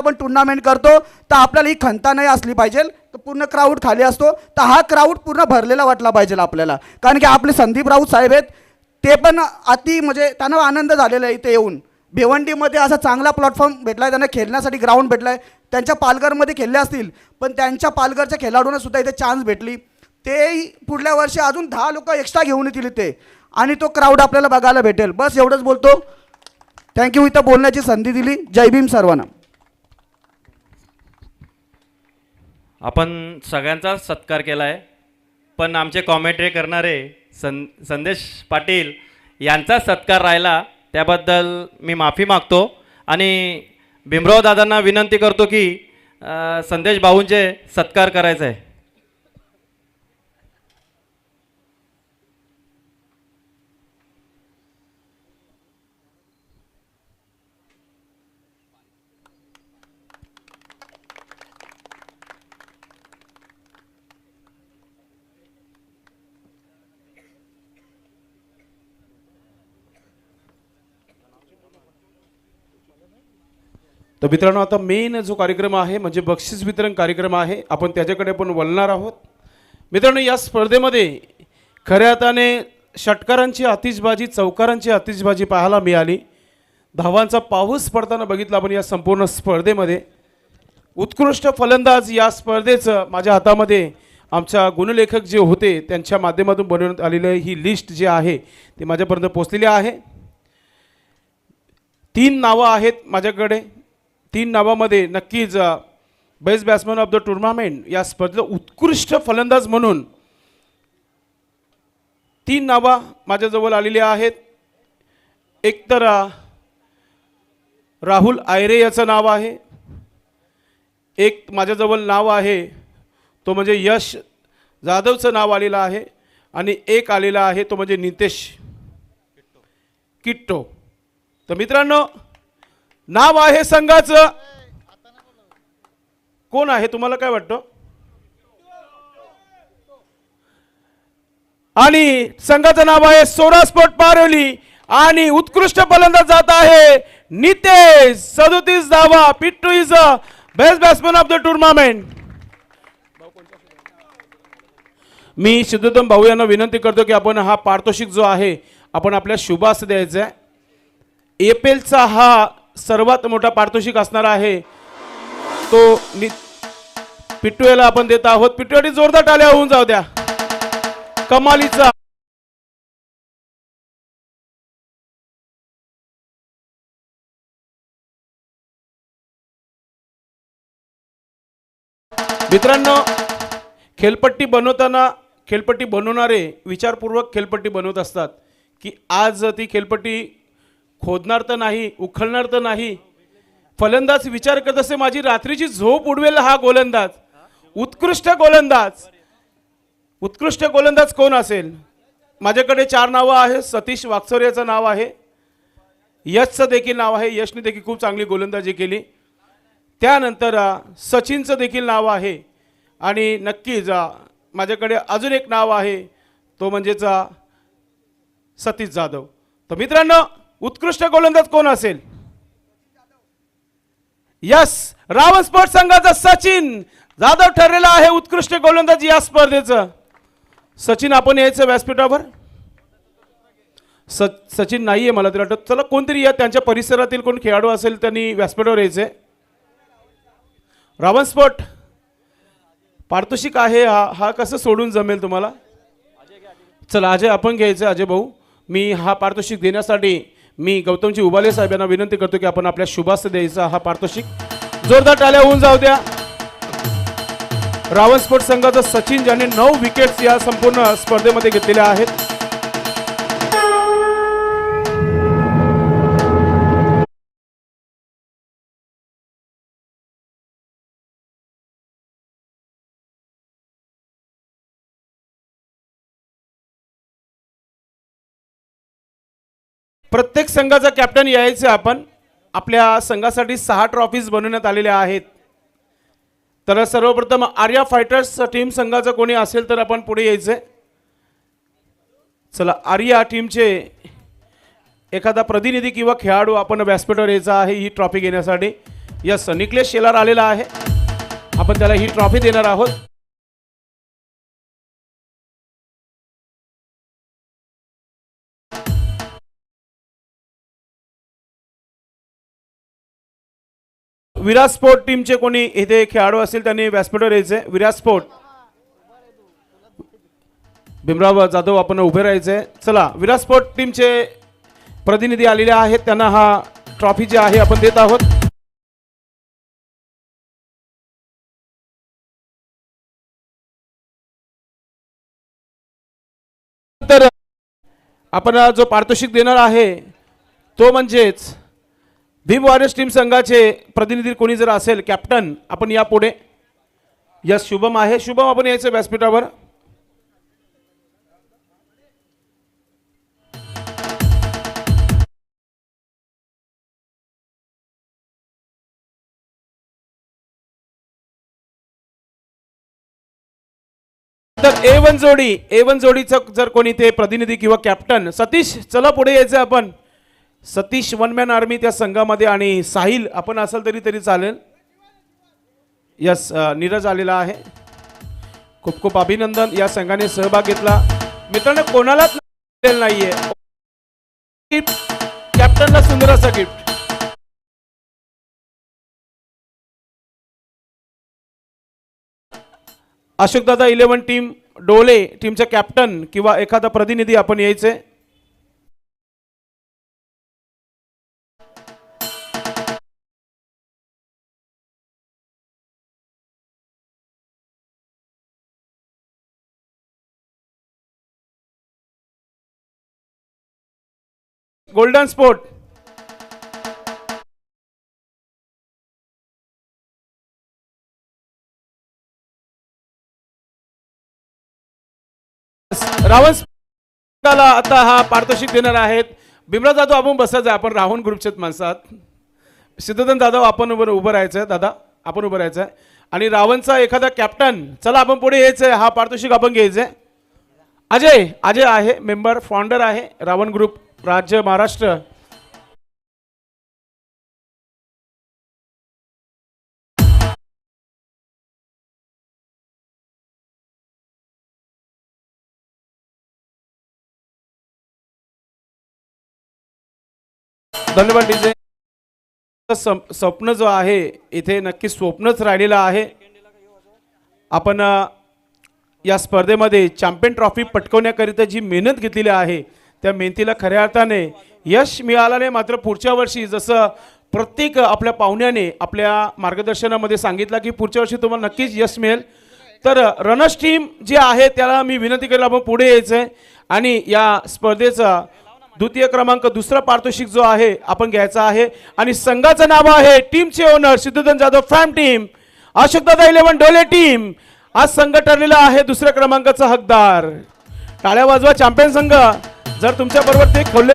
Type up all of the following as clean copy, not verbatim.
आपण टुर्नामेंट करतो तर आपल्याला ही खंता नाही असली पाहिजे, तर पूर्ण क्राऊड खाली असतो, तर हा क्राऊड पूर्ण भरलेला वाटला पाहिजे आपल्याला. कारण की आपले संदीप राऊत साहेब आहेत, ते पण अति म्हणजे त्यांना आनंद झालेला आहे इथे येऊन. भिवंडीमध्ये असा चांगला प्लॅटफॉर्म भेटला आहे, त्यांना खेळण्यासाठी ग्राउंड भेटला आहे. त्यांच्या पालघरमध्ये खेळले असतील, पण त्यांच्या पालघरच्या खेळाडूंना सुद्धा इथे चान्स भेटली. ते पुढल्या वर्षी अजून 10 लोक एक्स्ट्रा घेऊन येतील इथे आणि तो क्राऊड आपल्याला बघायला भेटेल. बस एवढंच बोलतो. थँक्यू इथं बोलण्याची संधी दिली. जय भीम सर्वांना. आपण सगळ्यांचा सत्कार केला आहे, पण आमचे कॉमेंट्री करणारे संदेश पाटील यांचा सत्कार राहिला, त्याबद्दल मी माफी मागतो आणि भीमराव दादांना विनंती करतो की संदेश भाऊंचे सत्कार करायचा आहे. तर मित्रांनो, आता मेन जो कार्यक्रम आहे म्हणजे बक्षीस वितरण कार्यक्रम आहे, आपण त्याच्याकडे पण वळणार आहोत. मित्रांनो, या स्पर्धेमध्ये खऱ्या अर्थाने षटकारांची आतिषबाजी, चौकारांची आतिषबाजी पाहायला मिळाली. धावांचा पाऊस पडताना बघितला आपण या संपूर्ण स्पर्धेमध्ये. उत्कृष्ट फलंदाज या स्पर्धेचं माझ्या हातामध्ये आमच्या गुणलेखक जे होते त्यांच्या माध्यमातून बनवण्यात आलेलं ही लिस्ट जी आहे ती माझ्यापर्यंत पोहोचलेली आहे. 3 नावं आहेत माझ्याकडे. 3 नावामध्ये नक्कीच best batsman of the tournament या स्पर्धेत उत्कृष्ट फलंदाज म्हणून 3 नावं माझ्याजवळ आलेली आहेत. एक तर राहुल आयरे याचं नाव आहे, एक माझ्याजवळ नाव आहे तो म्हणजे यश जाधवचं नाव आलेलं आहे, आणि एक आलेला आहे तो म्हणजे नितेश किट्टो. तर मित्रांनो, नाव आहे संघाचं. कोण आहे तुम्हाला काय वाटतं? आणि संघाचं नाव आहे सोरा स्पोर्ट पारोली आणि उत्कृष्ट फलंदाज जात आहे नितेश. 37 धावा. Pittu is a best batsman of the tournament. मी सिद्धोत्तम भाऊ यांना विनंती करतो की आपण हा पारितोषिक जो आहे आपण आपल्या शुभास द्यायचा आहे. एपेलचा हा सर्वात मोठा पारितोषिक असणार आहे, तो पिट्टू याला आपण देत आहोत. पिट्टूसाठी जोरदार टाळ्या होऊन जाऊ द्या. कमालीचा मित्रांनो, खेळपट्टी बनवताना खेळपट्टी बनवणारे विचारपूर्वक खेळपट्टी बनवत असतात की आज ती खेळपट्टी खोदणार तर नाही, उखलणार तर नाही. फलंदाज विचार करत असे माझी रात्रीची झोप उडवेल हा गोलंदाज. उत्कृष्ट गोलंदाज. उत्कृष्ट गोलंदाज कोण असेल? माझ्याकडे 4 नावं आहेत. सतीश वाकचोरेचं नाव आहे, यशचं देखील नाव आहे, यशने देखील खूप चांगली गोलंदाजी केली. त्यानंतर सचिनचं देखील नाव आहे, आणि नक्कीच माझ्याकडे अजून एक नाव आहे तो म्हणजेच सतीश जाधव. तर मित्रांनो, उत्कृष्ट गोलंदाज कोण असेल? यस, रावण स्पोर्ट्स संघाचा सचिन जाधव ठरलेला आहे उत्कृष्ट गोलंदाज या स्पर्धेचं. सचिन, आपण यायचं व्यासपीठावर. सचिन नाहीये मला तरी वाटतं. चला कोणतरी या त्यांच्या परिसरातील कोण खेळाडू असेल त्यांनी व्यासपीठावर यायचंय. रावण स्पोर्ट पारितोषिक आहे हा कसं सोडून जमेल तुम्हाला? चला अजय आपण घ्यायचं. अजय भाऊ, मी हा पारितोषिक देण्यासाठी मी गौतमजी उबाले साहेब यांना विनंती करतो की आपण आपल्या शुभास द्यायचा हा पारितोषिक. जोरदार टाळ्या होऊन जाऊ द्या. रावण स्पोर्ट्स संघाचा सचिन ज्याने 9 विकेट्स या संपूर्ण स्पर्धेमध्ये घेतलेल्या आहेत. प्रत्येक संघाचा कॅप्टन यायचे. आपण आपल्या संघासाठी 6 ट्रॉफीज बनवण्यात आलेल्या आहेत. तर सर्वप्रथम आर्या फायटर्स टीम संघाचा कोणी असेल तर आपण पुढे यायचे. चला, आर्या टीमचे एखादा प्रतिनिधी किंवा खेळाडू आपण व्यासपीठावर यायचा आहे ही ट्रॉफी घेण्यासाठी. यस, निकलेश शेलार आलेला आहे. आपण त्याला ही ट्रॉफी देणार आहोत. विराट स्पोर्ट टीमचे कोणी इथे खेळाडू असतील त्यांनी व्यासपीठावर यायचे. विराट स्पोर्ट भीमराव जाधव आपण उभे राहायचे. चला, विराट स्पोर्ट टीमचे प्रतिनिधी आलेले आहेत, त्यांना हा ट्रॉफी जे आहे आपण देत आहोत. तर आपण जो पारितोषिक देणार आहे तो म्हणजेच भीम वॉरियर्स टीम संघाचे प्रतिनिधी कोणी जर असेल, कॅप्टन, आपण या पुढे. यस, शुभम आहे. शुभम आपण यायचं व्यासपीठावर. तर A1 जोडी, A1 जोडीचं जर कोणी ते प्रतिनिधी किंवा कॅप्टन, सतीश चला पुढे यायचं आपण. सतीश वन मॅन आर्मी त्या संघामध्ये, आणि साहिल आपण असाल तरी चालेल. यस, नीरज आलेला आहे. खूप खूप अभिनंदन, या संघाने सहभाग घेतला. मित्रांनो, कोणालाच नाहीये. कॅप्टनला सुंदर असा गिफ्ट. अशोक दादा 11 टीम डोले टीमचा कॅप्टन किंवा एखादा प्रतिनिधी आपण यायचे. गोल्डन स्पोर्ट रावण आता हा पारितोषिक देणार आहेत. भीमराव जाधव आपण बसायचं, आपण रावण ग्रुपचेच माणसात. सिद्धोधन जाधव आपण उभं राहायचं. दादा आपण उभं राहायचं. आणि रावणचा एखादा कॅप्टन, चला आपण पुढे यायचंय, हा पारितोषिक आपण घ्यायचंय. अजय, अजय आहे, मेंबर फाउंडर आहे रावण ग्रुप राज्य महाराष्ट्र. धन्यवाद डीजे. स्वप्न जो आहे इथे नक्की स्वप्नच राहिलेलं आहे. आपण या स्पर्धेमध्ये चॅम्पियन ट्रॉफी पटकवण्याकरिता जी मेहनत घेतलेली आहे त्या मेहनतीला खऱ्या अर्थाने यश मिळालं नाही. मात्र पुढच्या वर्षी जसं प्रत्येक आपल्या पाहुण्याने आपल्या मार्गदर्शनामध्ये सांगितलं की पुढच्या वर्षी तुम्हाला नक्कीच यश मिळेल. तर रनर्स टीम जी आहे त्याला मी विनंती करेल आपण पुढे यायचं आहे आणि या स्पर्धेचा द्वितीय क्रमांक दुसरा पारितोषिक जो आहे आपण घ्यायचा आहे. आणि संघाचं नाव आहे टीमचे ओनर सिद्धोधन जाधव फॅम टीम, अशोकदादा 11 डोले टीम. आज संघ ठरलेला आहे दुसऱ्या क्रमांकाचा हकदार. टाळ्या वाजवा चॅम्पियन संघ. जर तुमच्या बरोबर ते खोलले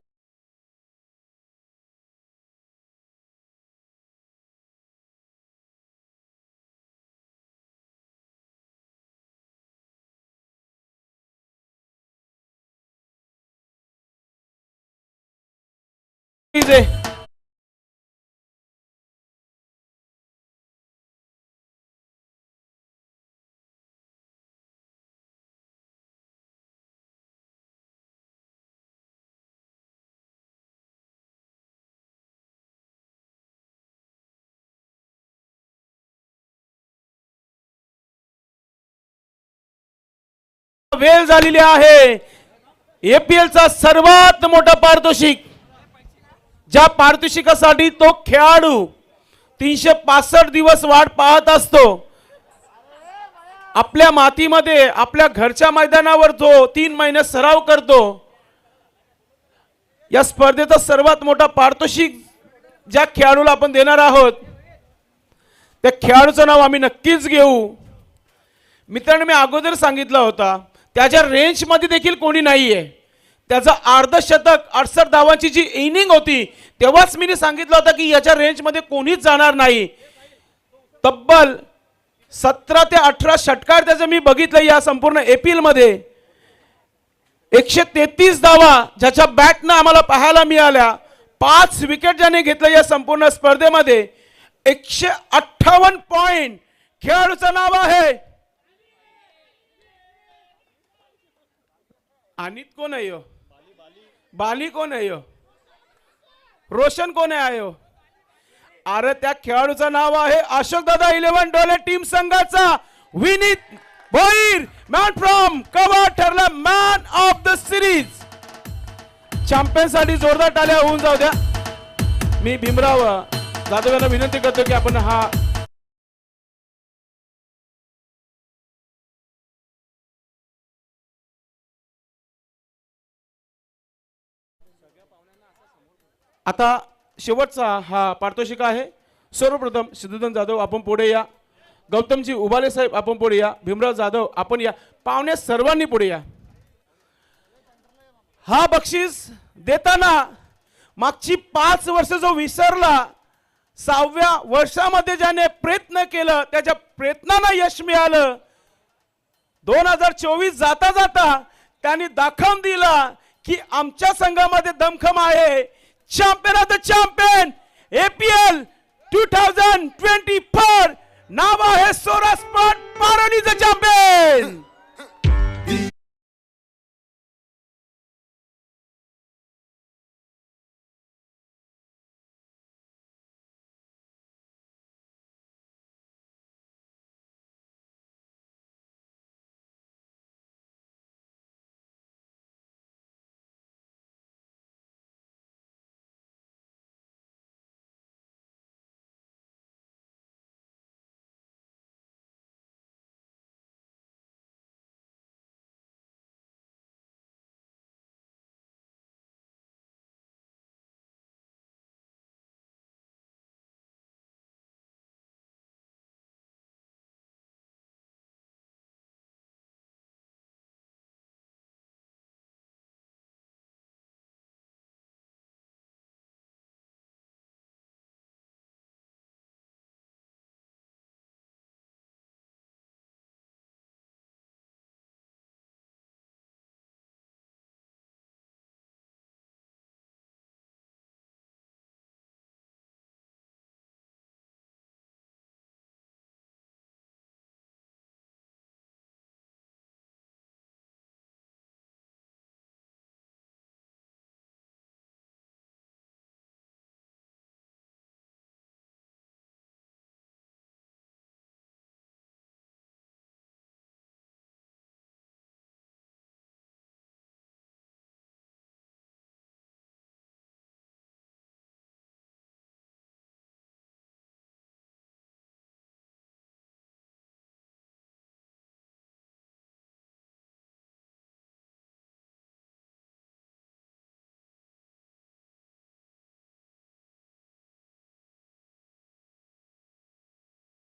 वेळ झालेली आहे. APL चा सर्वात मोठा पारितोषिक, ज्या पारितोषिकासाठी तो खेळाडू 365 दिवस वाट पाहत असतो. आपल्या मातीमध्ये आपल्या घरच्या मैदानावर तो 3 महिने सराव करतो. या स्पर्धेचा सर्वात मोठा पारितोषिक ज्या खेळाडूला आपण देणार आहोत त्या खेळाडूचं नाव आम्ही नक्कीच घेऊ. मित्रांनो, मी अगोदर सांगितलं होता त्याच्या रेंजमध्ये देखील कोणी नाहीये. त्याचं अर्धशतक 68 धावांची जी इनिंग होती तेव्हाच मी सांगितलं होतं की याच्या रेंजमध्ये कोणीच जाणार नाही. तब्बल 17 ते 18 षटकार त्याचं मी बघितलं या संपूर्ण APL मध्ये. 133 धावा ज्याच्या बॅटनं आम्हाला पाहायला मिळाल्या. 5 विकेट ज्याने घेतलं या संपूर्ण स्पर्धेमध्ये. 158 पॉइंट. खेळाडूचं नाव आहे अनित. कोण आहे ह्यो? बाली कोण आहे ह्यो? रोशन कोण आहे ह्यो? अरे त्या खेळाडूचं नाव आहे अशोक दादा 11 डोले टीम संघाचा विनीत भोईर. मॅन फ्रॉम कवा ठरला man of the series. Champion साठी जोरदार टाळ्या होऊन जाऊ द्या. मी भीमराव जाधव यांना विनंती करतो की आपण हा आता शेवटचा हा पारितोषिक आहे. सर्वप्रथम सिद्धूधन जाधव आपण पुढे या. गौतमजी उबाले साहेब आपण पुढे या. भीमराव जाधव आपण या. पाहुणे सर्वांनी पुढे या. हा बक्षीस देताना मागची 5 वर्ष जो विसरला, 6व्या वर्षामध्ये ज्याने प्रयत्न केलं त्याच्या प्रयत्नांना यश मिळालं. 2024 जाता जाता त्यांनी दाखवून दिला की आमच्या संघामध्ये दमखम आहे. Champion of the champion APL 2024